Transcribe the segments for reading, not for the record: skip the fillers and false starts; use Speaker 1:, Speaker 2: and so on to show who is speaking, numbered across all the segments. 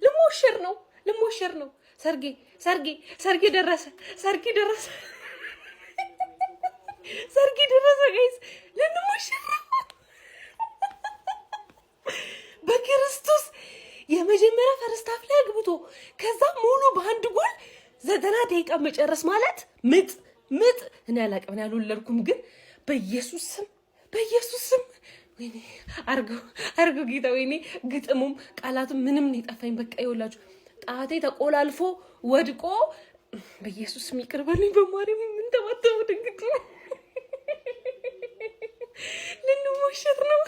Speaker 1: ልሞሸር ነው ሰርጌ ደረሰ ጋይስ ልንሞሸር ነው በክርስቶስ የመጀመሪያ ፈርስት ሃፍ ላይ አግብቶ ከዛ ሙሉ በአንድ ጎል 90 ደቂቃ መጨረስ ማለት ምጥ እኔ አላቅም ያልወለድኩም ግን በኢየሱስ ስም ወይኔ አርገው ጌታ ወይኔ ግጥሙም ቃላቱም ምንም ነው የጠፋኝ በቃ ይወላችሁ ጣቴ ተቆላልፎ ወድቆ በኢየሱስ ስም ይቅር በሉኝ በማርያም ምን ተባተው ድንግጥ ልንሞሸር ነው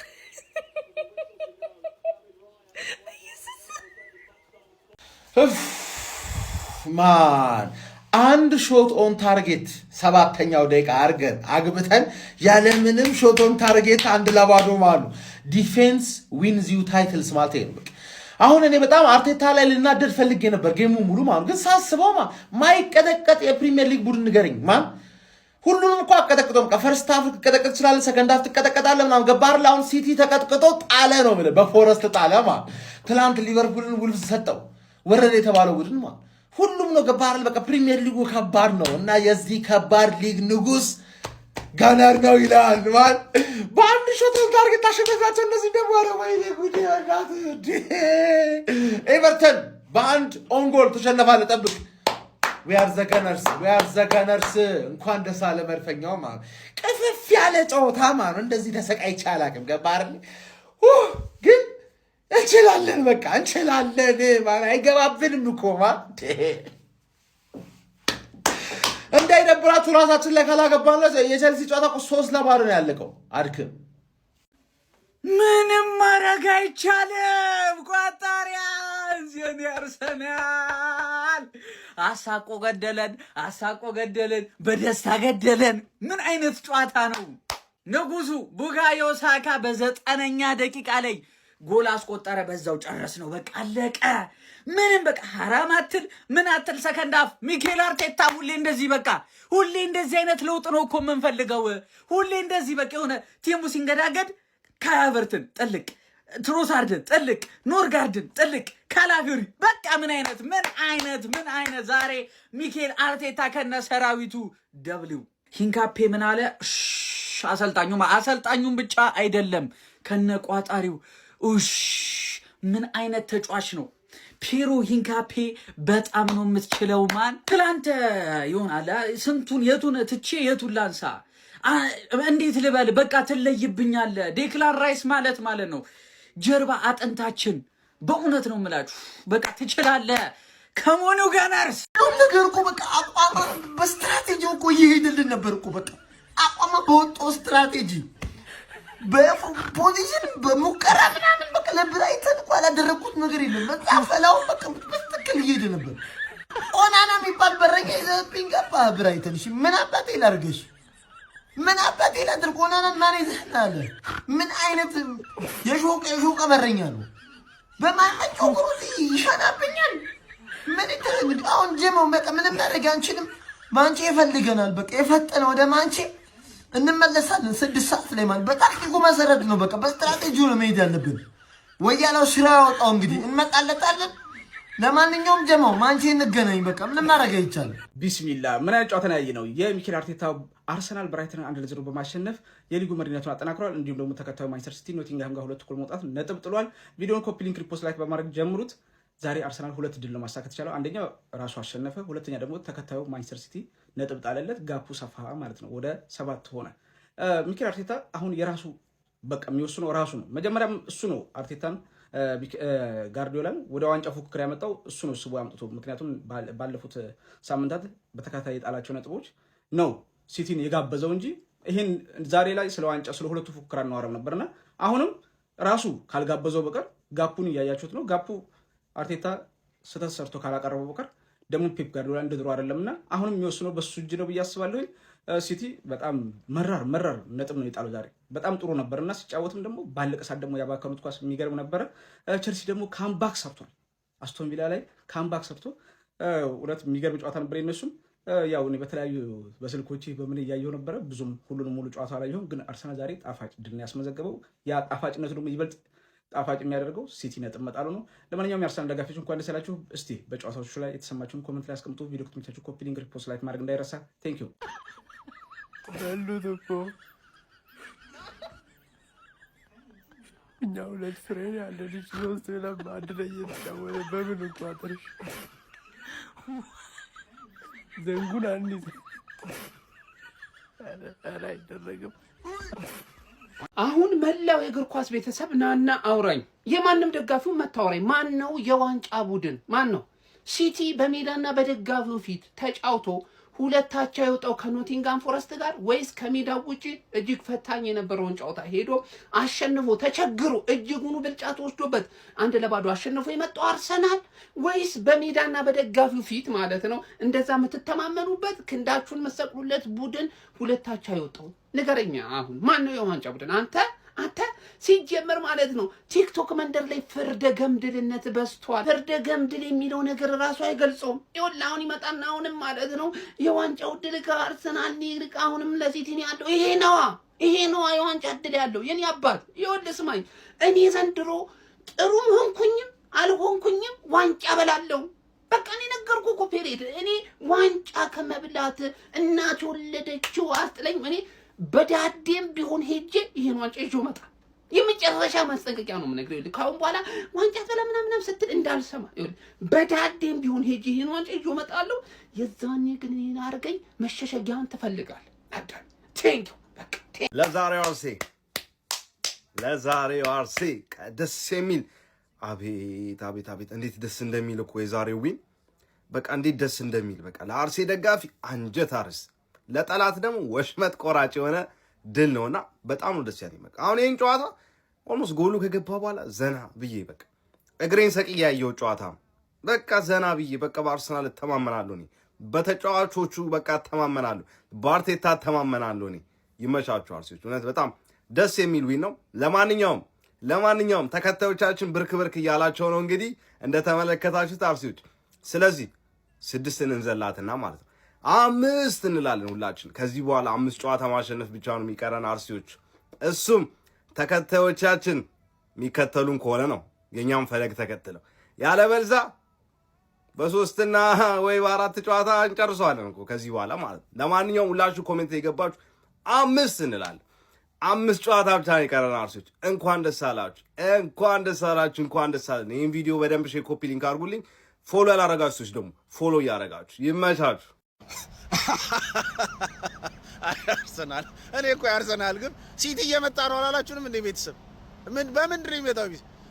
Speaker 2: ማን አንድ ሾት ኦን ታርጌት 7ኛው ደቂቃ አርገን አግብተን ያለምንም ሾት ኦን ታርጌት 1-0 ማለት ዲፌንስ ዊንዝ ዩ ታይትልስ ማለት ነው። አሁን እኔ በጣም አርቴታ ላይ ልናደድ ፈልጌ ነበር ጌሙ ሙሉ ማለት ግን ሳስበው ማይቀጠቀጥ የፕሪሚየር ሊግ ቡድን ንገረኝ ማን ሁሉንም እኮ አቀጠቅጦም ፈርስት ሃፍ ተቀጠቅጥ ይችላል ሰከንድ ሃፍ ተቀጠቀጣለ ምናምን ገባር አሁን ሲቲ ተቀጥቅጦ ጣለ ነው ማለት በፎረስት ጣለ ማለት ትላንት ሊቨርፑልን ውልቭስ ሰጠው ወረደ የተባለው ቡድን ማለት ሁሉም ነው ገባር በቃ ፕሪሚየር ሊጉ ከባድ ነው እና የዚህ ከባድ ሊግ ንጉስ ጋናር ነው ይላል ማለት በአንድ ሾት ታርጌት ታሸነፋቸው እነዚህ ደግሞ አረ ወይኔ ጉድ ያጋት ኤቨርተን በአንድ ኦን ጎል ተሸነፋለ ጠብቅ we are the gunners እንኳን ደስ አለ መርፈኛው ማለት ቅፍፍ ያለ ጨዋታ ማለት እንደዚህ ተሰቃይቻ አላቅም ገባር ግን እንችላለን በቃ እንችላለን ማለት አይገባብንም እኮ ማለት እንዳይደብራችሁ ራሳችን ላይ ካላገባን የቸልሲ ጨዋታ 3-0 ነው ያለቀው አድክም
Speaker 3: ምንም ማድረግ አይቻልም ቋጣሪያ የኔ አርሰናል አሳቆ ገደለን በደስታ ገደለን ምን አይነት ጨዋታ ነው ንጉሱ ቡካዮ ሳካ በ9ኛ ደቂቃ ላይ ጎል አስቆጠረ በዛው ጨረስ ነው በቃ አለቀ ምንም በቃ ሐራም አትል ምን አትል ሰከንድ ሃፍ ሚኬል አርቴታ ሁሌ እንደዚህ አይነት ለውጥ ነው እኮ የምንፈልገው ሁሌ እንደዚህ በቃ የሆነ ቲሙ ሲንገዳገድ ካቨርትን ጥልቅ ትሮሳርድን ጥልቅ ኖርጋርድን ጥልቅ ካላፊዮሪ በቃ ምን አይነት ዛሬ ሚኬል አርቴታ ከነ ሰራዊቱ ደብሊው ሂንካፔ ምን አለ አሰልጣኙም ብቻ አይደለም ከነ ቋጣሪው ምን አይነት ተጫዋች ነው ፒሮ ሂንካፔ በጣም ነው የምትችለው ማን ትላንት ይሆናል ስንቱን የቱን ትቼ የቱን ላንሳ እንዴት ልበል በቃ ትለይብኛል ዴክላን ራይስ ማለት ነው ጀርባ አጥንታችን በእውነት ነው የምላችሁ በቃ ትችላለህ ከሞኑ ጋናርስ
Speaker 2: ነገር እኮ በቃ አቋማ በስትራቴጂ እኮ ይሄድልን ነበር እኮ በቃ አቋማ በወጣው ስትራቴጂ በፖዚሽን በሙከራ ምናምን በቃ ለብራይተን እኮ አላደረኩት ነገር የለም በቃ ፈላው በቃ በትክክል ይሄድ ነበር ኦናና የሚባል በረኛ ይዘብኝ ገባ ብራይተን እሺ ምን አባቴ ላርገሽ ምን አባቴ ላድርግ ኦናናን ማን ይዘናል ምን አይነት የሾቀ በረኛ ነው በማንኛው ግሩት ይሻናብኛል ምን ይተንግ አሁን ጀመው በቃ ምንም ማድረግ አንችልም ማንቼ ይፈልገናል በቃ የፈጠነ ወደ ማንቼ እንመለሳለን 6 ሰዓት ላይ ማለት በታክቲኩ መሰረት ነው በቃ በስትራቴጂው ነው መሄድ ያለብን ወያላው ስራ ያወጣው እንግዲህ እንመጣለታለን ለማንኛውም ጀማው ማንቼ እንገናኝ በቃ ምንም ማድረግ አይቻልም
Speaker 3: ቢስሚላህ ምን አይጫወተና ነው የሚኬል አርቴታ አርሰናል ብራይተን 1-0 በማሸነፍ የሊጉ መሪነቱን አጠናክሯል እንዲሁም ደግሞ ተከታዩ ማንቸስተር ሲቲ ኖቲንግሃም ጋር 2 ጎል መውጣት ነጥብ ጥሏል ቪዲዮን ኮፒ ሊንክ ሪፖስት ላይክ በማድረግ ጀምሩት ዛሬ አርሰናል 2 ድል ነው ማሳካት ይችላል አንደኛው ራሱ አሸነፈ ሁለተኛ ደግሞ ተከታዩ ማንቸስተር ሲቲ ነጥብ ጣለለት ጋፑ ሰፋ ማለት ነው ወደ 7 ሆነ ሚኬል አርቴታ አሁን የራሱ በቃ የሚወስነው ራሱ ነው መጀመሪያም እሱ ነው አርቴታን ጋርዲዮላን ወደ ዋንጫ ፉክክር ያመጣው እሱ ነው ስቦ ያመጣው ምክንያቱም ባለፉት ሳምንታት በተከታታይ ጣላቸው ነጥቦች ነው ሲቲን የጋበዘው እንጂ ይሄን ዛሬ ላይ ስለ ዋንጫ ስለ ሁለቱ ፉክክር አናወራም ነበርና አሁንም ራሱ ካልጋበዘው በቀር ጋፑን ያያችሁት ነው ጋፑ አርቴታ ስተሰርቶ ካላቀረበው በቀር ደግሞ ፔፕ ጋርዲዮላ እንደድሮ አይደለምና አሁንም የሚወስነው በሱ እጅ ነው ብያስባለሁ ሲቲ በጣም መራር ነጥብ ነው የጣለው ዛሬ በጣም ጥሩ ነበርና ሲጫወትም ደግሞ ባለቀ ሰዓት ደግሞ ያባከኑት ኳስ የሚገርም ነበር ቸልሲ ደግሞ ካምባክ ሰርቷል አስቶን ቪላ ላይ ካምባክ ሰርቶ ሁለት የሚገርም ጨዋታ ነበር የነሱም ያው እኔ በተለያዩ በስልኮቼ በምን ያያየው ነበር ብዙም ሁሉንም ሙሉ ጨዋታ ላይ ይሁን ግን አርሰናል ዛሬ ጣፋጭ ድል ያስመዘገበው ያ ጣፋጭነቱ ደግሞ ይበልጥ ጣፋጭ የሚያደርገው ሲቲ ነጥብ መጣሉ ነው። ለማንኛውም የአርሰናል ደጋፊዎች እንኳን ደስ ያላችሁ። እስቲ በጨዋታዎቹ ላይ የተሰማችሁን ኮሜንት ላይ አስቀምጡ። ቪዲዮ ከተመቻችሁ ኮፒ ሊንክ፣ ሪፖስት፣ ላይክ ማድረግ እንዳይረሳ። ቴንክ ዩ
Speaker 4: ያሉት እኮ እኛ ሁለት ፍሬ ያለ ልጅ ሶስት ብለን አንድ ላይ እየተጫወተ በምን እንቋጥርሽ ዘንጉን አንይዝ አይደረግም።
Speaker 5: አሁን መላው የእግር ኳስ ቤተሰብ ናና አውራኝ። የማንም ደጋፊው መታወራኝ። ማን ነው የዋንጫ ቡድን? ማን ነው ሲቲ በሜዳና በደጋፊው ፊት ተጫውቶ ሁለታቻ የወጣው ከኖቲንጋም ፎረስት ጋር ወይስ ከሜዳው ውጪ እጅግ ፈታኝ የነበረውን ጨዋታ ሄዶ አሸንፎ ተቸግሮ እጅጉኑ ብልጫ ተወስዶበት 1-0 አሸንፎ የመጣው አርሰናል ወይስ በሜዳና በደጋፊው ፊት ማለት ነው እንደዛ የምትተማመኑበት ክንዳችሁን መሰቅሉለት ቡድን ሁለታቻ የወጣው? ንገረኛ። አሁን ማን ነው የዋንጫ ቡድን? አንተ ሲጀመር ማለት ነው ቲክቶክ መንደር ላይ ፍርደ ገምድልነት በዝቷል። ፍርደ ገምድል የሚለው ነገር ራሱ አይገልጸውም። ይኸውልህ አሁን ይመጣና አሁንም ማለት ነው የዋንጫው ድል ከአርሰናል ይልቅ አሁንም ለሲቲ ነው ያለው። ይሄ ነዋ የዋንጫ ድል ያለው የኔ አባት። ይኸውልህ ስማኝ፣ እኔ ዘንድሮ ጥሩም ሆንኩኝም አልሆንኩኝም ዋንጫ በላለሁ። በቃ እኔ ነገርኩህ እኮ ፔሬድ። እኔ ዋንጫ ከመብላት እናት የወለደችው አስጥለኝ። እኔ በዳዴም ቢሆን ሄጄ ይሄን ዋንጫ ይዤ መጣ። የመጨረሻ ማስጠንቀቂያ ነው የምነግርህ። ይኸውልህ ካሁን በኋላ ዋንጫ ስለምናምን ስትል እንዳልሰማ። ይኸውልህ በዳዴም ቢሆን ሄጄ ይሄን ዋንጫ ይዤ እመጣለሁ። የዛኔ ግን እኔን አድርገኝ መሸሸጊያን ትፈልጋለህ። አዳን ቴንኪው። በቃ
Speaker 6: ለዛሬው አርሴ ደስ የሚል አቤት እንዴት ደስ እንደሚል እኮ የዛሬው ዊን በቃ እንዴት ደስ እንደሚል በቃ ለአርሴ ደጋፊ አንጀት አርስ፣ ለጠላት ደግሞ ወሽመጥ ቆራጭ የሆነ ድል ነውና በጣም ነው ደስ ያለኝ። በቃ አሁን ይሄን ጨዋታ ኦልሞስት ጎሉ ከገባ በኋላ ዘና ብዬ በቃ እግሬን ሰቅዬ ያየው ጨዋታ በቃ ዘና ብዬ በቃ በአርሰናል ተማመናለሁ እኔ፣ በተጫዋቾቹ በቃ ተማመናለሁ፣ በአርቴታ ተማመናለሁ እኔ። ይመቻችሁ አርሴዎች፣ እውነት በጣም ደስ የሚል ዊን ነው። ለማንኛውም ተከታዮቻችን ብርክ እያላቸው ነው እንግዲህ እንደተመለከታችሁት አርሴዎች። ስለዚህ 6 እንዘላትና ማለት ነው 5 እንላለን ሁላችን። ከዚህ በኋላ 5 ጨዋታ ማሸነፍ ብቻ ነው የሚቀረን አርሴዎች። እሱም ተከታዮቻችን የሚከተሉን ከሆነ ነው የኛም ፈለግ ተከትለው፣ ያለበለዚያ በ3 ወይ በ4 ጨዋታ እንጨርሰዋለን እኮ ከዚህ በኋላ ማለት ነው። ለማንኛውም ሁላችሁ ኮሜንት የገባችሁ 5 እንላለን። 5 ጨዋታ ብቻ ነው የቀረን አርሴዎች። እንኳን ደስ አላችሁ። ይህን ቪዲዮ በደንብ ሼር፣ ኮፒ ሊንክ አድርጉልኝ። ፎሎ ያላረጋችሁ ሰዎች ደግሞ ፎሎ እያረጋችሁ ይመቻችሁ።
Speaker 7: አርሰናል እኔ እኮ አርሰናል ግን ሲቲ እየመጣ ነው አላላችሁንም እንዴ ቤተሰብ? በምንድን ነው የሚመጣው?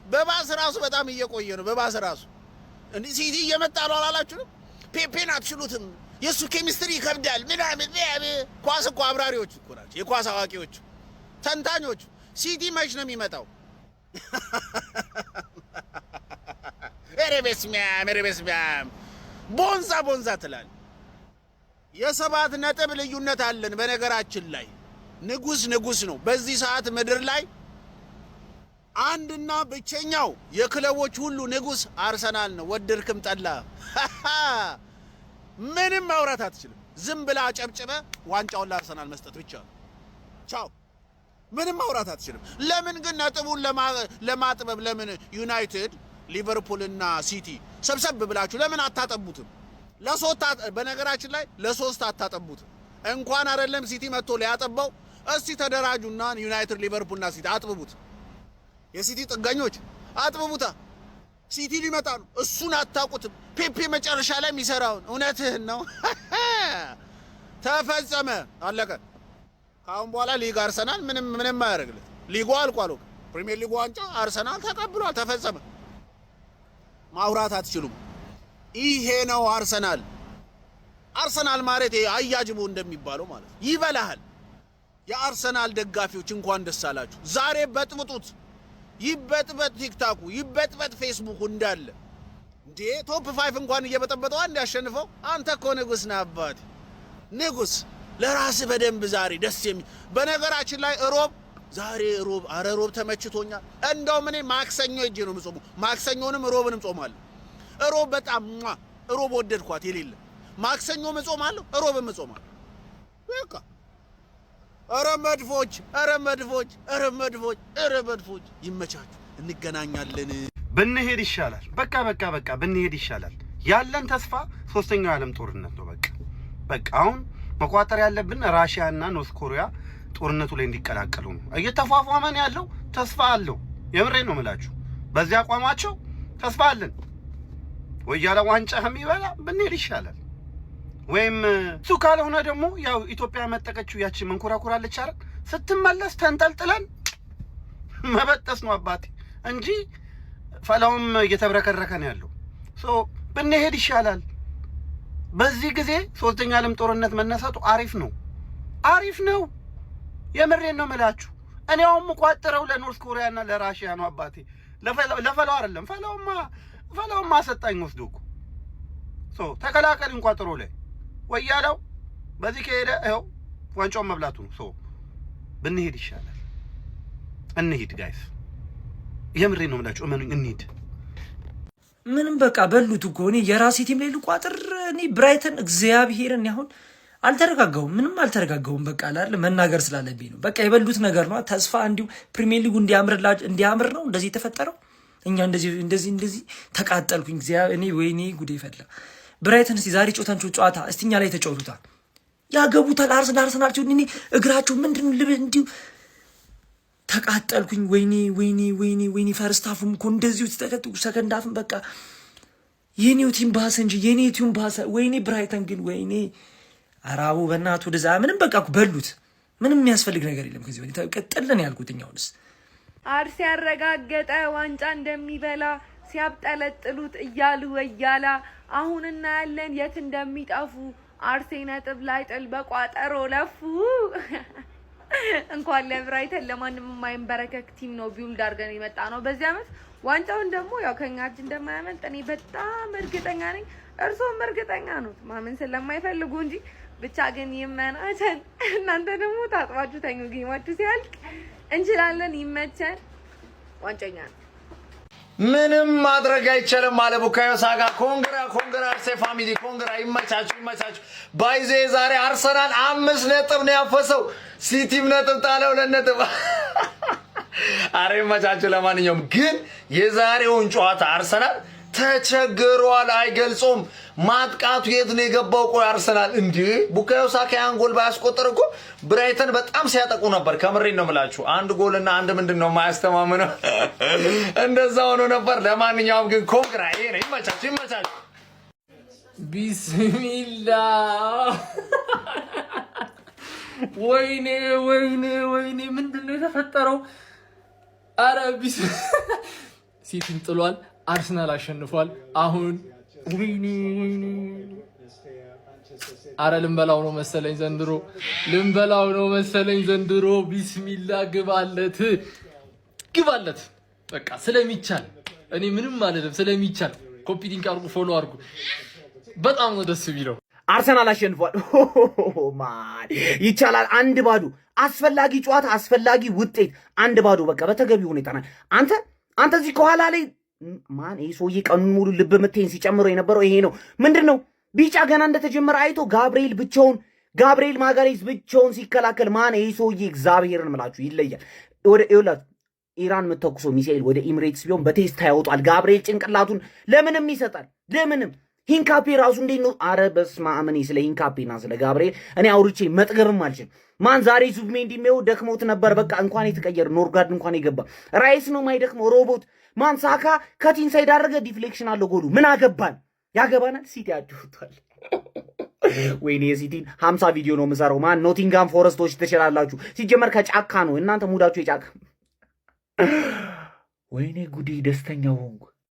Speaker 7: በባስ ራሱ በጣም እየቆየ ነው። በባስ ራሱ እንዴ ሲቲ እየመጣ ነው አላላችሁንም? ፔፔን አትችሉትም፣ የእሱ ኬሚስትሪ ይከብዳል ምናምን። ኳስ እኮ አብራሪዎች እኮ ናቸው፣ የኳስ አዋቂዎች ተንታኞቹ። ሲቲ መች ነው የሚመጣው? ኧረ በስመ አብ ቦንዛ ትላል። የ7 ነጥብ ልዩነት አለን። በነገራችን ላይ ንጉስ ነው በዚህ ሰዓት ምድር ላይ አንድና ብቸኛው የክለቦች ሁሉ ንጉስ አርሰናል ነው። ወደድክም ጠላ ምንም ማውራት አትችልም። ዝም ብላ አጨብጭበ ዋንጫውን ለአርሰናል መስጠት ብቻ ነው። ቻው። ምንም ማውራት አትችልም። ለምን ግን ነጥቡን ለማጥበብ ለምን ዩናይትድ ሊቨርፑልና ሲቲ ሰብሰብ ብላችሁ ለምን አታጠቡትም? በነገራችን ላይ ለ3 አታጠቡትም። እንኳን አይደለም ሲቲ መጥቶ ሊያጠባው። እስቲ ተደራጁና ዩናይትድ ሊቨርፑልና ሲቲ አጥብቡት። የሲቲ ጥገኞች አጥብቡታ። ሲቲ ሊመጣ ነው፣ እሱን አታውቁትም። ፔፔ መጨረሻ ላይ የሚሰራውን እውነትህን ነው። ተፈጸመ፣ አለቀ። ካሁን በኋላ ሊግ አርሰናል ምንም አያደርግለት። ሊጉ አልቋል። ፕሪሚየር ሊጉ ዋንጫ አርሰናል ተቀብሏል። ተፈጸመ። ማውራት አትችሉም። ይሄ ነው አርሰናል ማለት አያጅቦ እንደሚባለው ማለት ይበላሃል። የአርሰናል ደጋፊዎች እንኳን ደስ አላችሁ። ዛሬ በጥብጡት፣ ይበጥበጥ ቲክታኩ፣ ይበጥበጥ ፌስቡኩ እንዳለ እንዴ። ቶፕ 5 እንኳን እየበጠበጠው ያሸንፈው። አንተ እኮ ንጉስ ነህ አባቴ፣ ንጉስ ለራስህ በደንብ ዛሬ ደስ የሚል። በነገራችን ላይ ዛሬ ሮብ ተመችቶኛል። እንደውም እኔ ማክሰኞ እጄ ነው የምጾመው። ማክሰኞንም ሮብንም ጾማለሁ። ሮብ በጣም ሮብ ወደድኳት የሌለ። ማክሰኞም እጾማለሁ፣ ሮብም እጾማለሁ። በቃ ኧረ መድፎች ይመቻችሁ። እንገናኛለን።
Speaker 6: ብንሄድ ይሻላል። በቃ ብንሄድ ይሻላል። ያለን ተስፋ ሶስተኛው የዓለም ጦርነት ነው። በቃ አሁን መቋጠር ያለብን ራሽያና ኖርዝ ኮሪያ ጦርነቱ ላይ እንዲቀላቀሉ ነው። እየተፏፏመን ያለው ተስፋ አለው። የምሬን ነው የምላችሁ። በዚህ አቋማቸው ተስፋ አለን። ወይ ያለ ዋንጫ የሚበላ ብንሄድ ይሻላል። ወይም እሱ ካልሆነ ደግሞ ያው ኢትዮጵያ መጠቀችው ያቺ መንኮራኩራለች አይደል? ስትመለስ ተንጠልጥለን መበጠስ ነው አባቴ እንጂ ፈላውም እየተብረከረከ ነው ያለው። ብንሄድ ይሻላል። በዚህ ጊዜ ሶስተኛ ዓለም ጦርነት መነሳቱ አሪፍ ነው። የምሬን ነው የምላችሁ። እኔ አሁን የምቋጥረው ለኖርዝ ኮሪያና ለራሽያ ነው አባቴ። ለፈላው አይደለም። ፈላውማ አሰጣኝ ወስዶ እኮ ተከላከልን ቋጥሮ ላይ ወያለው በዚህ ከሄደ ይኸው ዋንጫውን መብላቱ ነው። ብንሄድ ይሻላል። እንሂድ ጋይስ፣ የምሬን ነው የምላችሁ። እመኑኝ እንሂድ።
Speaker 8: ምንም በቃ በሉት እኮ እኔ የራሴ ቲም ላይ ልቋጥር። እኔ ብራይተን እግዚአብሔርን ያሁን አልተረጋጋውም፣ ምንም አልተረጋጋውም። በቃ አይደል መናገር ስላለብኝ ነው። በቃ የበሉት ነገር ነው። ተስፋ እንዲሁ ፕሪሚየር ሊጉ እንዲያምር ነው እንደዚህ የተፈጠረው። እኛ እንደዚህ ተቃጠልኩኝ። እኔ ወይኔ ጉዴ ፈላ። ብራይተን እስቲ ዛሬ ጮታንቾ ጨዋታ እስቲ እኛ ላይ ተጫውቱታል፣ ያገቡታል። አርሰናል እኔ እግራቸው ምንድን ልብ እንዲሁ ተቃጠልኩኝ። ወይኔ ፈርስት ሃፉም እኮ እንደዚሁ ተከትኩ። ሰከንድ ሃፍም በቃ የኔው ቲም ባሰ እንጂ የኔ ቲም ባሰ። ወይኔ ብራይተን ግን ወይኔ አራቡ በእናቱ ወደዛ ምንም በቃ በሉት። ምንም የሚያስፈልግ ነገር የለም ከዚህ ወዲህ ተቀጥለን ያልኩትኛውንስ
Speaker 9: አርሴ ያረጋገጠ ዋንጫ እንደሚበላ ሲያብጠለጥሉት እያሉ ወያላ አሁን እናያለን የት እንደሚጠፉ። አርሴ ነጥብ ላይ ጥል በቋጠሮ ለፉ። እንኳን ለብራይተን ለማንም የማይንበረከክ ቲም ነው ቢውልድ አድርገን የመጣ ነው በዚህ ዓመት። ዋንጫውን ደግሞ ያው ከኛ እጅ እንደማያመልጥ እኔ በጣም እርግጠኛ ነኝ። እርሶም እርግጠኛ ነው ማመን ስለማይፈልጉ እንጂ። ብቻ ግን ይመናቸን። እናንተ ደግሞ ታጥባችሁ ተኙ። ጌማችሁ ሲያልቅ እንችላለን። ይመቸን። ዋንጫኛ ነው።
Speaker 2: ምንም ማድረግ አይቻልም አለ ቡካዮ ሳካ። ኮንግራ አርሴ ፋሚሊ ኮንግራ። ይመቻችሁ። ባይዜ ዛሬ አርሰናል 5 ነጥብ ነው ያፈሰው። ሲቲም ነጥብ ጣለው 2 ነጥብ። አሬ ይመቻችሁ። ለማንኛውም ግን የዛሬውን ጨዋታ አርሰናል ተቸግሯል፣ አይገልጾም። ማጥቃቱ የት ነው የገባው? ቆይ አርሰናል እንዴ ቡካዮ ሳካ ያን ጎል ባያስቆጥር እኮ ብራይተን በጣም ሲያጠቁ ነበር። ከምሬን ነው የምላችሁ። 1 ጎልና 1 ምንድነው የማያስተማምነው እንደዛ ሆኖ ነበር። ለማንኛውም ግን ኮንግራ ይሄ ነው። ይመቻችሁ።
Speaker 4: ቢስሚላ ወይኔ ምንድነው የተፈጠረው? አረ ሲቲን ጥሏል፣ አርሰናል አሸንፏል። አሁን ወይኔ አረ ልንበላው ነው መሰለኝ ዘንድሮ። ቢስሚላ ግባለት። በቃ ስለሚቻል እኔ ምንም አይደለም። ስለሚቻል ኮፒ ሊንክ አድርጉ፣ ፎሎ አድርጉ። በጣም ነው ደስ የሚለው።
Speaker 10: አርሰናል አሸንፏል። ማን ይቻላል። 1-0 አስፈላጊ ጨዋታ፣ አስፈላጊ ውጤት 1-0 በቃ በተገቢ ሁኔታ ነው። አንተ እዚህ ከኋላ ላይ ማን ይሄ ሰውዬ ቀኑን ሙሉ ልብ ምቴን ሲጨምረው የነበረው ይሄ ነው። ምንድነው ቢጫ ገና እንደተጀመረ አይቶ ጋብርኤል ማጋሌዝ ብቻውን ሲከላከል ማን ይሄ ሰውዬ እግዚአብሔርን ምላችሁ ይለያል። ወደ ኢራን የምትተኩሰው ሚሳኤል ወደ ኢሚሬትስ ቢሆን በቴስታ ያወጣል። ጋብርኤል ጭንቅላቱን ለምንም ይሰጣል። ሂንካፔ ራሱ እንዴት ነው? አረ በስመ አብ። እኔ ስለ ሂንካፔና ስለ ጋብርኤል እኔ አውርቼ መጥገብም አልችልም። ማን ዛሬ ዙቢሜንዲ ደክሞት ነበር። በቃ እንኳን የተቀየረ ኖርጋርድ እንኳን የገባ ራይስ ነው ማይደክመው ሮቦት። ማን ሳካ ከቲንሳይድ አደረገ። ዲፍሌክሽን አለው ጎሉ። ምን አገባን? ያገባናል። ሲቲ አድርቷል። ወይኔ የሲቲን 50 ቪዲዮ ነው የምሰራው። ማን ኖቲንጋም ፎረስቶች ትችላላችሁ። ሲጀመር ከጫካ ነው እናንተ ሙዳችሁ የጫካ። ወይኔ ጉዴ ደስተኛ ሆንኩ።